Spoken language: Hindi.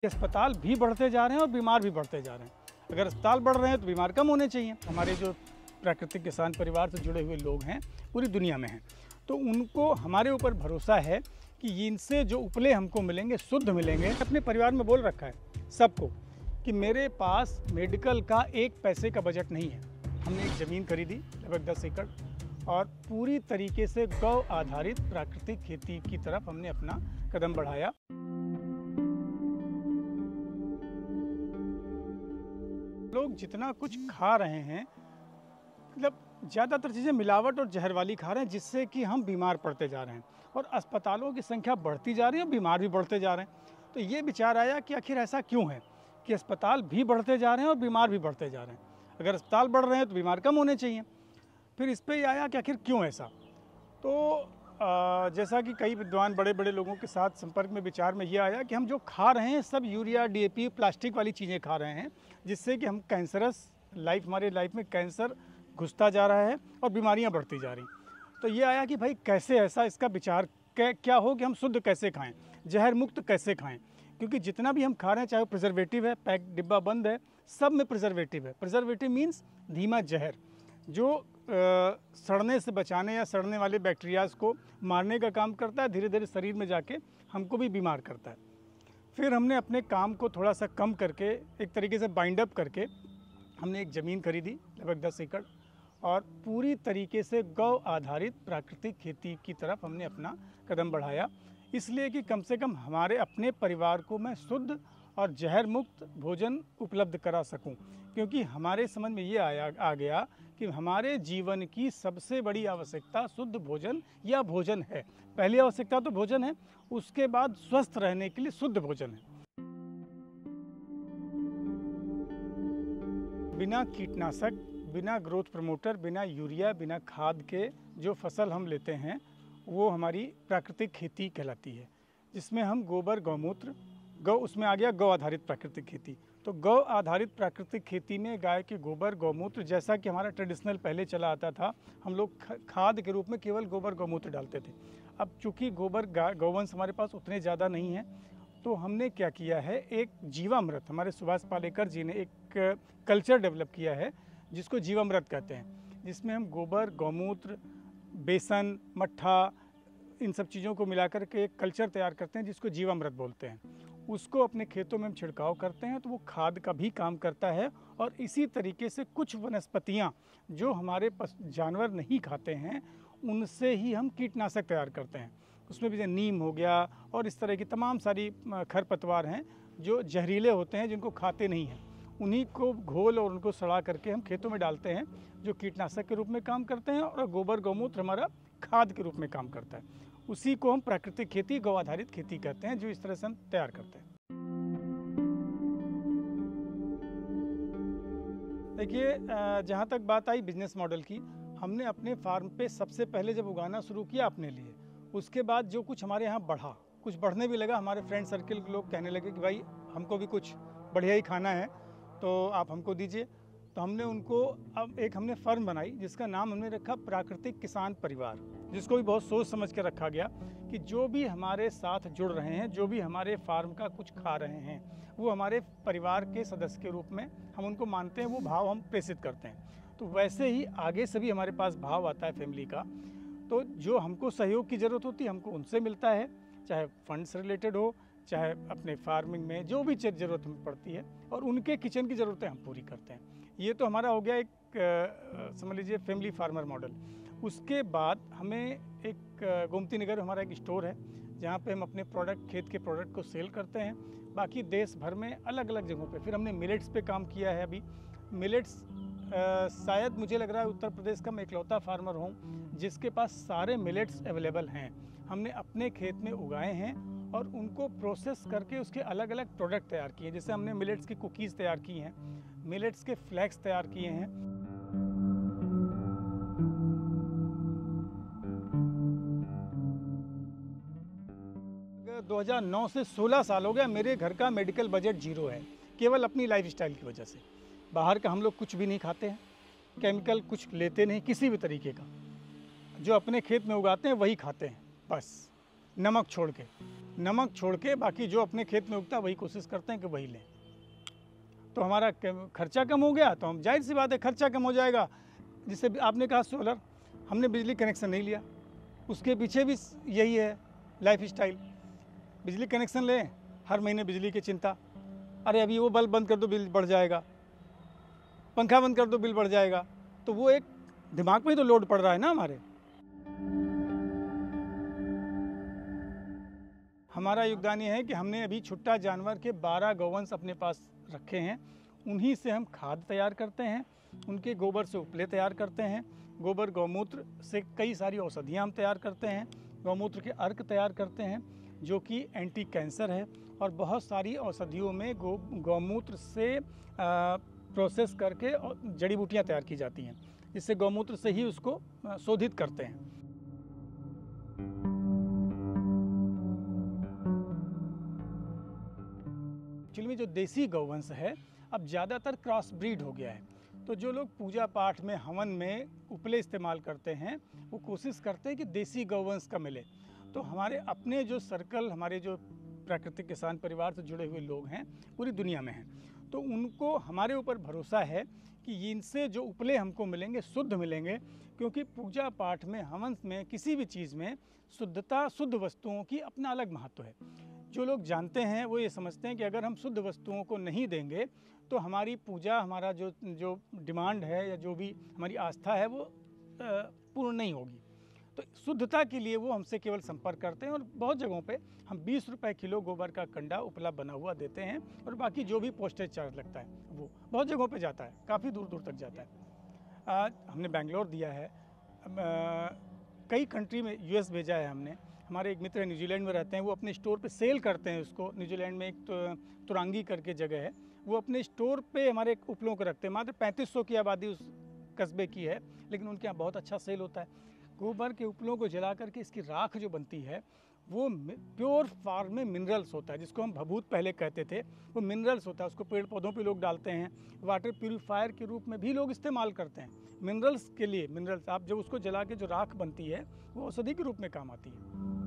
अस्पताल भी बढ़ते जा रहे हैं और बीमार भी बढ़ते जा रहे हैं। अगर अस्पताल बढ़ रहे हैं तो बीमार कम होने चाहिए। हमारे जो प्राकृतिक किसान परिवार से जुड़े हुए लोग हैं पूरी दुनिया में हैं, तो उनको हमारे ऊपर भरोसा है कि इनसे जो उपले हमको मिलेंगे शुद्ध मिलेंगे। अपने परिवार में बोल रखा है सबको कि मेरे पास मेडिकल का एक पैसे का बजट नहीं है। हमने एक ज़मीन खरीदी लगभग 10 एकड़ और पूरी तरीके से गौ आधारित प्राकृतिक खेती की तरफ हमने अपना कदम बढ़ाया। लोग जितना कुछ खा रहे हैं, मतलब ज़्यादातर चीज़ें मिलावट और जहर वाली खा रहे हैं, जिससे कि हम बीमार पड़ते जा रहे हैं और अस्पतालों की संख्या बढ़ती जा रही है और बीमार भी बढ़ते जा रहे हैं। तो ये विचार आया कि आखिर ऐसा क्यों है कि अस्पताल भी बढ़ते जा रहे हैं और बीमार भी बढ़ते जा रहे हैं। अगर अस्पताल बढ़ रहे हैं तो बीमार कम होने चाहिए। फिर इस पर ही आया कि आखिर क्यों ऐसा। तो जैसा कि कई विद्वान बड़े बड़े लोगों के साथ संपर्क में विचार में ये आया कि हम जो खा रहे हैं सब यूरिया डीएपी प्लास्टिक वाली चीज़ें खा रहे हैं, जिससे कि हम कैंसरस हमारे लाइफ में कैंसर घुसता जा रहा है और बीमारियां बढ़ती जा रही। तो ये आया कि भाई कैसे ऐसा, इसका विचार क्या हो कि हम शुद्ध कैसे खाएं, जहर मुक्त कैसे खाएं। क्योंकि जितना भी हम खा रहे हैं, चाहे वो प्रिजर्वेटिव है, पैक डिब्बा बंद है, सब में प्रिजर्वेटिव है। प्रिजर्वेटिव मीन्स धीमा जहर, जो सड़ने से बचाने या सड़ने वाले बैक्टीरियाज को मारने का काम करता है, धीरे धीरे शरीर में जाके हमको भी बीमार करता है। फिर हमने अपने काम को थोड़ा सा कम करके, एक तरीके से बाइंड अप करके, हमने एक ज़मीन खरीदी लगभग 10 एकड़ और पूरी तरीके से गौ आधारित प्राकृतिक खेती की तरफ हमने अपना कदम बढ़ाया। इसलिए कि कम से कम हमारे अपने परिवार को मैं शुद्ध और जहर मुक्त भोजन उपलब्ध करा सकूं। क्योंकि हमारे समझ में ये आ गया कि हमारे जीवन की सबसे बड़ी आवश्यकता शुद्ध भोजन या भोजन है। पहली आवश्यकता तो भोजन है, उसके बाद स्वस्थ रहने के लिए शुद्ध भोजन है। बिना कीटनाशक, बिना ग्रोथ प्रमोटर, बिना यूरिया, बिना खाद के जो फसल हम लेते हैं वो हमारी प्राकृतिक खेती कहलाती है, जिसमें हम गोबर, गौमूत्र, उसमें आ गया गौ आधारित प्राकृतिक खेती। तो गौ आधारित प्राकृतिक खेती में गाय के गोबर, गौमूत्र, जैसा कि हमारा ट्रेडिशनल पहले चला आता था, हम लोग खाद के रूप में केवल गोबर गौमूत्र डालते थे। अब चूँकि गोबर गौवंश हमारे पास उतने ज़्यादा नहीं हैं, तो हमने क्या किया है, एक जीवामृत, हमारे सुभाष पालेकर जी ने एक कल्चर डेवलप किया है जिसको जीवामृत कहते हैं, जिसमें हम गोबर, गौमूत्र, बेसन, मट्ठा, इन सब चीज़ों को मिलाकर के एक कल्चर तैयार करते हैं जिसको जीवामृत बोलते हैं। उसको अपने खेतों में हम छिड़काव करते हैं तो वो खाद का भी काम करता है। और इसी तरीके से कुछ वनस्पतियाँ जो हमारे जानवर नहीं खाते हैं, उनसे ही हम कीटनाशक तैयार करते हैं। उसमें भी नीम हो गया और इस तरह की तमाम सारी खरपतवार हैं जो जहरीले होते हैं, जिनको खाते नहीं हैं, उन्हीं को घोल और उनको सड़ा करके हम खेतों में डालते हैं, जो कीटनाशक के रूप में काम करते हैं। और गोबर गौमूत्र हमारा खाद के रूप में काम करता है। उसी को हम प्राकृतिक खेती, गौ आधारित खेती कहते हैं, जो इस तरह से हम तैयार करते हैं। देखिए, जहाँ तक बात आई बिजनेस मॉडल की, हमने अपने फार्म पे सबसे पहले जब उगाना शुरू किया अपने लिए, उसके बाद जो कुछ हमारे यहाँ बढ़ा, कुछ बढ़ने भी लगा। हमारे फ्रेंड सर्किल के लोग कहने लगे कि भाई हमको भी कुछ बढ़िया ही खाना है, तो आप हमको दीजिए। तो हमने उनको अब हमने फर्म बनाई जिसका नाम हमने रखा प्राकृतिक किसान परिवार, जिसको भी बहुत सोच समझ के रखा गया कि जो भी हमारे साथ जुड़ रहे हैं, जो भी हमारे फार्म का कुछ खा रहे हैं, वो हमारे परिवार के सदस्य के रूप में हम उनको मानते हैं, वो भाव हम प्रेषित करते हैं। तो वैसे ही आगे से भी हमारे पास भाव आता है फैमिली का। तो जो हमको सहयोग की ज़रूरत होती है, हमको उनसे मिलता है, चाहे फंड्स रिलेटेड हो, चाहे अपने फार्मिंग में जो भी ज़रूरत हमें पड़ती है, और उनके किचन की ज़रूरतें हम पूरी करते हैं। ये तो हमारा हो गया एक समझ लीजिए फैमिली फार्मर मॉडल। उसके बाद हमें एक गोमती नगर हमारा एक स्टोर है, जहाँ पे हम अपने प्रोडक्ट, खेत के प्रोडक्ट को सेल करते हैं। बाकी देश भर में अलग अलग जगहों पे। फिर हमने मिलेट्स पे काम किया है। अभी मिलेट्स शायद मुझे लग रहा है उत्तर प्रदेश का मैं इकलौता फार्मर हूँ जिसके पास सारे मिलेट्स अवेलेबल हैं। हमने अपने खेत में उगाए हैं और उनको प्रोसेस करके उसके अलग अलग प्रोडक्ट तैयार किए हैं। जैसे हमने मिलेट्स की कुकीज़ तैयार की हैं, मिलेट्स के फ्लैक्स तैयार किए हैं। 2009 से 16 साल हो गया। मेरे घर का मेडिकल बजट जीरो है, केवल अपनी लाइफस्टाइल की वजह से। बाहर का हम लोग कुछ भी नहीं खाते हैं, केमिकल कुछ लेते नहीं किसी भी तरीके का, जो अपने खेत में उगाते हैं वही खाते हैं बस। नमक छोड़ के बाकी जो अपने खेत में उगता है वही कोशिश करते हैं कि वही लें। तो हमारा खर्चा कम हो गया, तो हम जाहिर सी बात है खर्चा कम हो जाएगा। जिससे आपने कहा सोलर, हमने बिजली कनेक्शन नहीं लिया, उसके पीछे भी यही है लाइफ स्टाइल। बिजली कनेक्शन लें, हर महीने बिजली की चिंता, अरे अभी वो बल्ब बंद कर दो बिल बढ़ जाएगा, पंखा बंद कर दो बिल बढ़ जाएगा। तो वो एक दिमाग में ही तो लोड पड़ रहा है ना हमारे। हमारा योगदान ये है कि हमने अभी छुट्टा जानवर के 12 गौवंश अपने पास रखे हैं। उन्हीं से हम खाद तैयार करते हैं, उनके गोबर से उपले तैयार करते हैं, गोबर गौमूत्र से कई सारी औषधियाँ हम तैयार करते हैं, गौमूत्र के अर्क तैयार करते हैं जो कि एंटी कैंसर है। और बहुत सारी औषधियों में गौमूत्र से प्रोसेस करके जड़ी बूटियाँ तैयार की जाती हैं, जिससे गौमूत्र से ही उसको शोधित करते हैं। एक्चुअली में जो देसी गौवंश है अब ज़्यादातर क्रॉस ब्रीड हो गया है। तो जो लोग पूजा पाठ में हवन में उपले इस्तेमाल करते हैं वो कोशिश करते हैं कि देसी गौवंश का मिले। तो हमारे अपने जो सर्कल, हमारे जो प्राकृतिक किसान परिवार से जुड़े हुए लोग हैं पूरी दुनिया में हैं, तो उनको हमारे ऊपर भरोसा है कि इनसे जो उपले हमको मिलेंगे शुद्ध मिलेंगे। क्योंकि पूजा पाठ में, हवन में, किसी भी चीज़ में शुद्धता, शुद्ध वस्तुओं की अपना अलग महत्व है। जो लोग जानते हैं वो ये समझते हैं कि अगर हम शुद्ध वस्तुओं को नहीं देंगे तो हमारी पूजा, हमारा जो डिमांड है या जो भी हमारी आस्था है वो पूर्ण नहीं होगी। तो शुद्धता के लिए वो हमसे केवल संपर्क करते हैं। और बहुत जगहों पे हम 20 रुपये किलो गोबर का कंडा उपला बना हुआ देते हैं, और बाकी जो भी पोस्टेज चार्ज लगता है वो बहुत जगहों पे जाता है, काफ़ी दूर दूर तक जाता है। हमने बेंगलोर दिया है, कई कंट्री में, यूएस भेजा है हमने। हमारे एक मित्र न्यूजीलैंड में रहते हैं, वो अपने स्टोर पे सेल करते हैं उसको। न्यूजीलैंड में एक तुरांगी करके जगह है, वो अपने स्टोर पे हमारे उपलों को रखते हैं। मात्र 3500 की आबादी उस कस्बे की है, लेकिन उनके यहाँ बहुत अच्छा सेल होता है। गोबर के उपलों को जला करके इसकी राख जो बनती है वो प्योर फार्म में मिनरल्स होता है, जिसको हम भभूत पहले कहते थे, वो मिनरल्स होता है। उसको पेड़ पौधों पे लोग डालते हैं, वाटर प्यूरीफायर के रूप में भी लोग इस्तेमाल करते हैं मिनरल्स के लिए। मिनरल्स आप जब उसको जला के जो राख बनती है वो औषधि के रूप में काम आती है।